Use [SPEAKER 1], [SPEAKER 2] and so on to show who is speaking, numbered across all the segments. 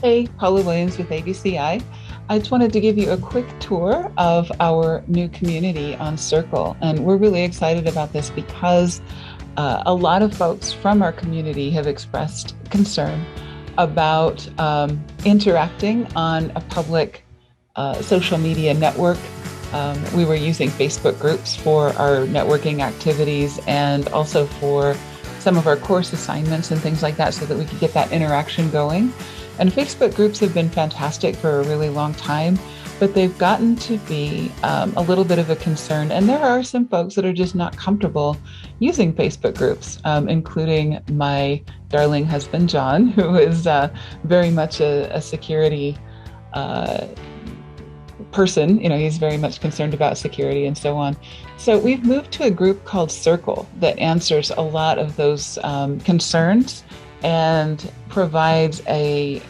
[SPEAKER 1] Hey, Paula Williams with ABCI. I just wanted to give you a quick tour of our new community on Circle. And we're really excited about this because a lot of folks from our community have expressed concern about interacting on a public social media network. We were using Facebook groups for our networking activities and also for some of our course assignments and things like that so that we could get that interaction going. And Facebook groups have been fantastic for a really long time, but they've gotten to be a little bit of a concern. And there are some folks that are just not comfortable using Facebook groups, including my darling husband, John, who is very much a security person. He's very much concerned about security and so on. So we've moved to a group called Circle that answers a lot of those concerns and provides a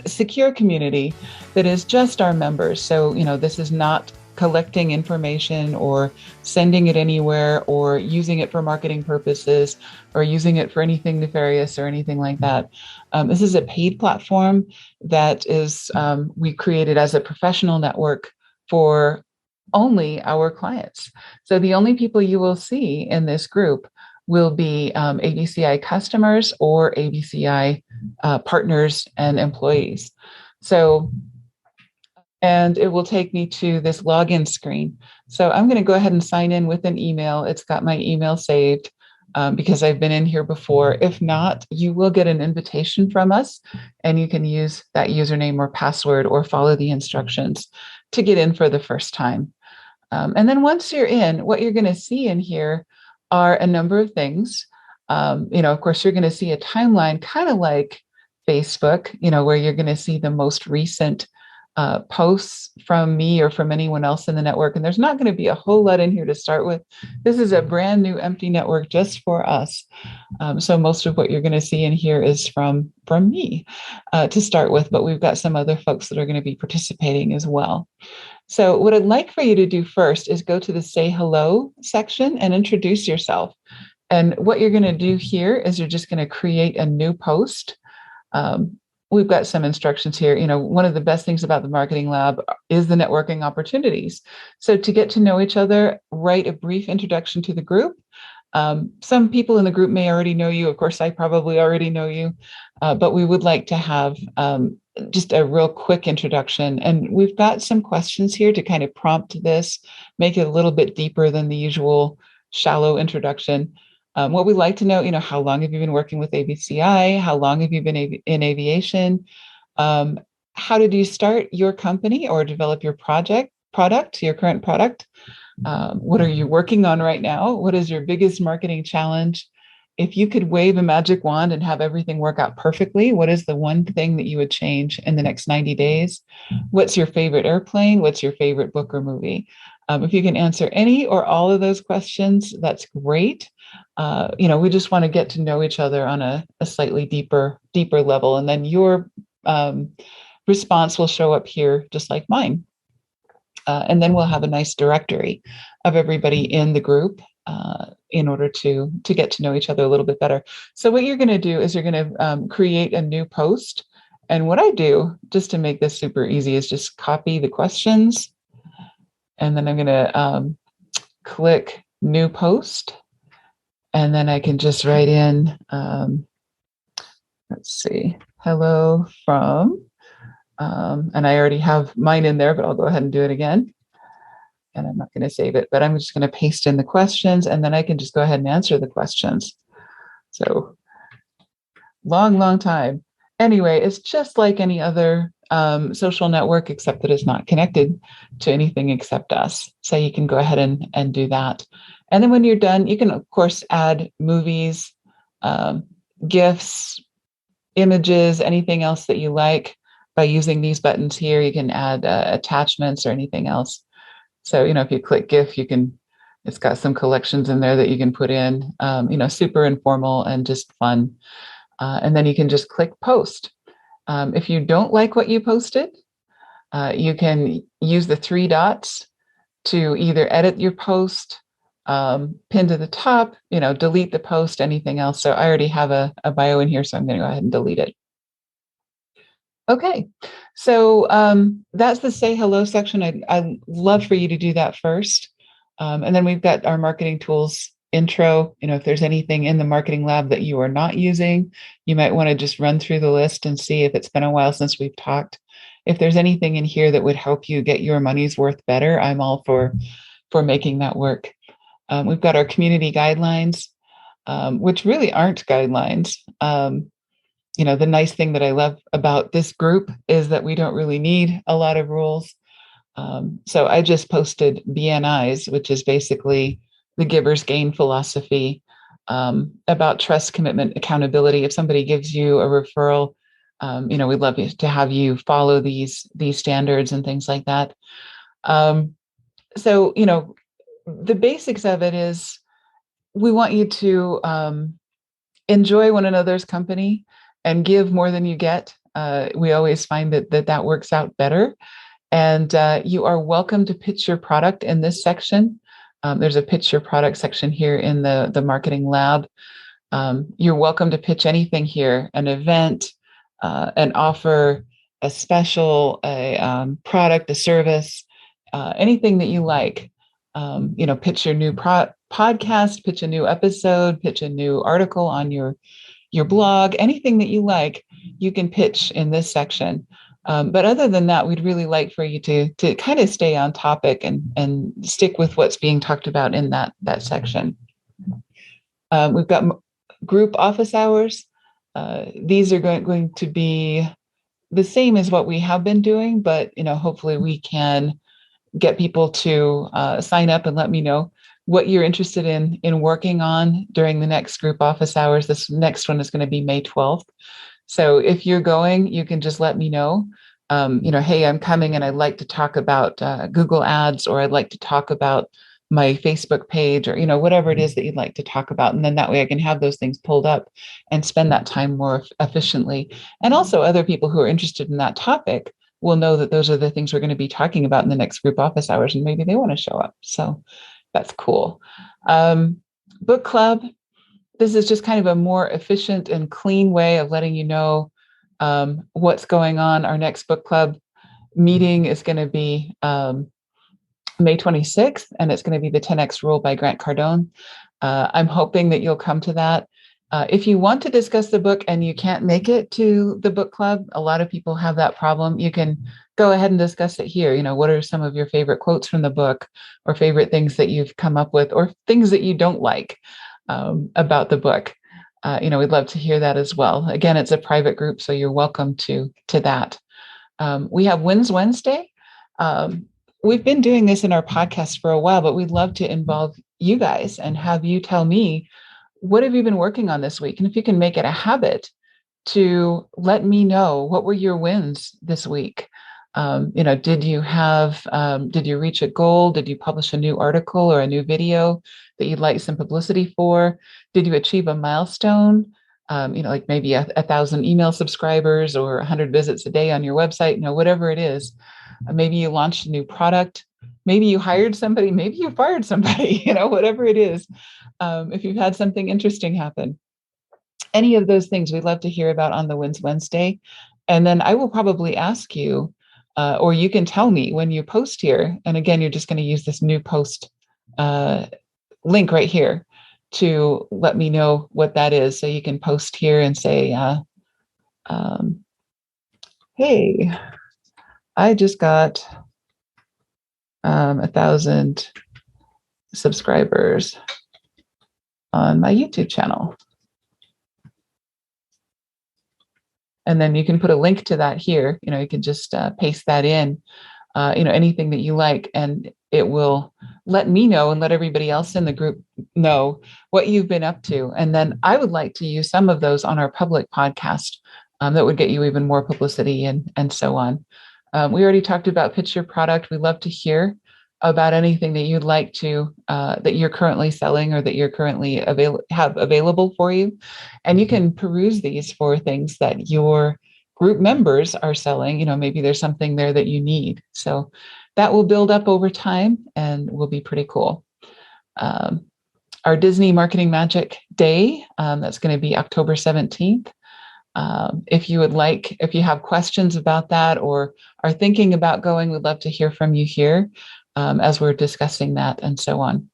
[SPEAKER 1] secure community that is just our members. So, this is not collecting information or sending it anywhere or using it for marketing purposes or using it for anything nefarious or anything like that. This is a paid platform that is we created as a professional network for only our clients. So the only people you will see in this group will be ABCI customers or ABCI partners and employees. So, and it will take me to this login screen. So I'm going to go ahead and sign in with an email. It's got my email saved because I've been in here before. If not, you will get an invitation from us and you can use that username or password or follow the instructions to get in for the first time. And then once you're in, what you're going to see in here are a number of things. Of course, you're going to see a timeline, kind of like Facebook, where you're going to see the most recent posts from me or from anyone else in the network. And there's not going to be a whole lot in here to start with. This is a brand new empty network just for us. So most of what you're going to see in here is from me to start with, but we've got some other folks that are going to be participating as well. So what I'd like for you to do first is go to the say hello section and introduce yourself. And what you're going to do here is you're just going to create a new post. We've got some instructions here. One of the best things about the Marketing Lab is the networking opportunities. So to get to know each other, write a brief introduction to the group. Some people in the group may already know you. Of course, I probably already know you, but we would like to have just a real quick introduction. And we've got some questions here to kind of prompt this, make it a little bit deeper than the usual shallow introduction. What we'd like to know, how long have you been working with ABCI? How long have you been in aviation? How did you start your company or develop your your current product? What are you working on right now? What is your biggest marketing challenge? If you could wave a magic wand and have everything work out perfectly, what is the one thing that you would change in the next 90 days? What's your favorite airplane? What's your favorite book or movie? If you can answer any or all of those questions, that's great. We just want to get to know each other on a slightly deeper level. And then your response will show up here just like mine. And then we'll have a nice directory of everybody in the group in order to get to know each other a little bit better. So what you're going to do is you're going to create a new post. And what I do, just to make this super easy, is just copy the questions. And then I'm going to click new post. And then I can just write in, let's see, hello from, and I already have mine in there, but I'll go ahead and do it again. And I'm not going to save it, but I'm just going to paste in the questions and then I can just go ahead and answer the questions. So long time. Anyway, it's just like any other social network, except that it's not connected to anything except us. So you can go ahead and do that. And then when you're done, you can, of course, add movies, GIFs, images, anything else that you like by using these buttons here. You can add attachments or anything else. So, if you click GIF, it's got some collections in there that you can put in, super informal and just fun. And then you can just click post. If you don't like what you posted, you can use the three dots to either edit your post, pin to the top, delete the post, anything else. So I already have a bio in here, so I'm going to go ahead and delete it. Okay. So that's the say hello section. I love for you to do that first. And then we've got our marketing tools intro. If there's anything in the marketing lab that you are not using, you might want to just run through the list and see if it's been a while since we've talked. If there's anything in here that would help you get your money's worth better, I'm all for making that work. We've got our community guidelines, which really aren't guidelines. The nice thing that I love about this group is that we don't really need a lot of rules. So I just posted BNIs, which is basically the giver's gain philosophy, about trust, commitment, accountability. If somebody gives you a referral, we'd love to have you follow these standards and things like that. So the basics of it is we want you to enjoy one another's company and give more than you get. We always find that works out better. And you are welcome to pitch your product in this section. There's a pitch your product section here in the marketing lab. You're welcome to pitch anything here, an event, an offer, a special, a product, a service, anything that you like. Pitch your new podcast, pitch a new episode, pitch a new article on your blog, anything that you like, you can pitch in this section. But other than that, we'd really like for you to kind of stay on topic and stick with what's being talked about in that section. We've got group office hours. These are going to be the same as what we have been doing, but hopefully we can get people to sign up and let me know what you're interested in working on during the next group office hours. This next one is going to be May 12th. So if you're going, you can just let me know, hey, I'm coming and I'd like to talk about Google Ads, or I'd like to talk about my Facebook page, or, whatever it is that you'd like to talk about. And then that way I can have those things pulled up and spend that time more efficiently. And also other people who are interested in that topic will know that those are the things we're going to be talking about in the next group office hours, and maybe they want to show up. So that's cool. Book club. This is just kind of a more efficient and clean way of letting you know what's going on. Our next book club meeting is going to be May 26th, and it's going to be the 10X Rule by Grant Cardone. I'm hoping that you'll come to that. If you want to discuss the book and you can't make it to the book club, a lot of people have that problem. You can go ahead and discuss it here. What are some of your favorite quotes from the book, or favorite things that you've come up with, or things that you don't like about the book? We'd love to hear that as well. Again, it's a private group, so you're welcome to that. We have Wins Wednesday. We've been doing this in our podcast for a while, but we'd love to involve you guys and have you tell me, what have you been working on this week? And if you can make it a habit to let me know, what were your wins this week? Did you reach a goal? Did you publish a new article or a new video that you'd like some publicity for? Did you achieve a milestone? Like maybe a 1,000 email subscribers or 100 visits a day on your website, whatever it is. Maybe you launched a new product. Maybe you hired somebody, maybe you fired somebody, whatever it is. If you've had something interesting happen, any of those things we'd love to hear about on the Wins Wednesday. And then I will probably ask you, or you can tell me when you post here. And again, you're just going to use this new post link right here to let me know what that is. So you can post here and say, hey, I just got 1,000 subscribers on my YouTube channel. And then you can put a link to that here. You can just paste that in, anything that you like, and it will let me know and let everybody else in the group know what you've been up to. And then I would like to use some of those on our public podcast that would get you even more publicity and so on. We already talked about pitch your product. We love to hear about anything that you'd like to, that you're currently selling or that you're currently have available for you. And you can peruse these for things that your group members are selling. Maybe there's something there that you need. So that will build up over time and will be pretty cool. Our Disney Marketing Magic Day, that's going to be October 17th. If you have questions about that or are thinking about going, we'd love to hear from you here as we're discussing that and so on.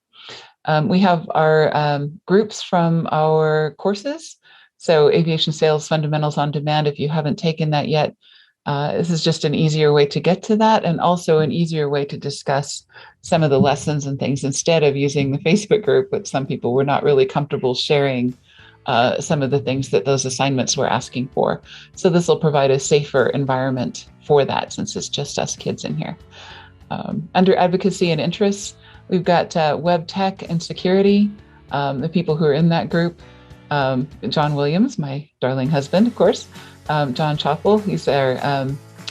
[SPEAKER 1] We have our groups from our courses. So Aviation Sales Fundamentals on Demand, if you haven't taken that yet, this is just an easier way to get to that, and also an easier way to discuss some of the lessons and things instead of using the Facebook group, which some people were not really comfortable sharing some of the things that those assignments were asking for. So this will provide a safer environment for that, since it's just us kids in here. Under advocacy and interests, we've got web tech and security, the people who are in that group. John Williams, my darling husband, of course. John Chappell, he's our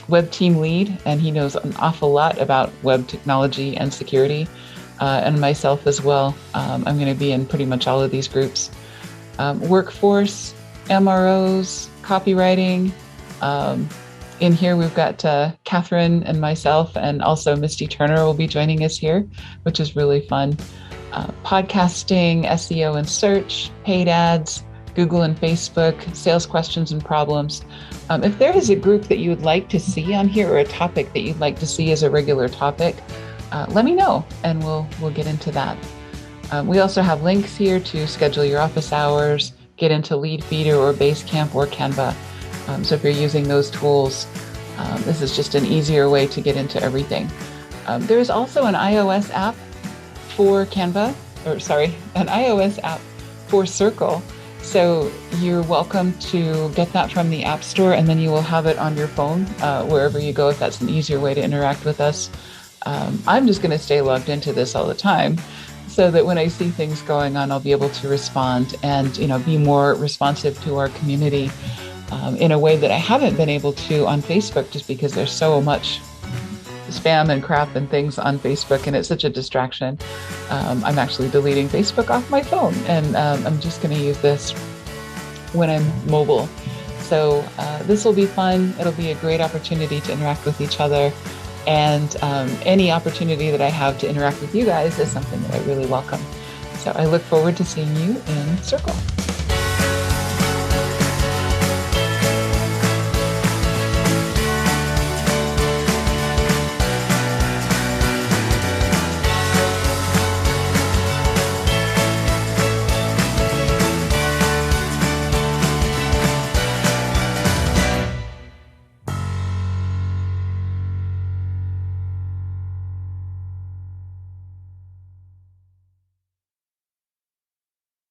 [SPEAKER 1] web team lead, and he knows an awful lot about web technology and security, and myself as well. I'm going to be in pretty much all of these groups. Workforce, MROs, copywriting. In here, we've got Catherine and myself, and also Misty Turner will be joining us here, which is really fun. Podcasting, SEO and search, paid ads, Google and Facebook, sales questions and problems. If there is a group that you would like to see on here, or a topic that you'd like to see as a regular topic, let me know, and we'll get into that. We also have links here to schedule your office hours, get into Leadfeeder or Basecamp or Canva. So if you're using those tools, this is just an easier way to get into everything. There is also an iOS app for Canva, an iOS app for Circle. So you're welcome to get that from the App Store, and then you will have it on your phone wherever you go, if that's an easier way to interact with us. I'm just going to stay logged into this all the time, so that when I see things going on, I'll be able to respond and be more responsive to our community in a way that I haven't been able to on Facebook, just because there's so much spam and crap and things on Facebook, and it's such a distraction. I'm actually deleting Facebook off my phone, and I'm just going to use this when I'm mobile. So this will be fun. It'll be a great opportunity to interact with each other, and any opportunity that I have to interact with you guys is something that I really welcome. So I look forward to seeing you in Circle.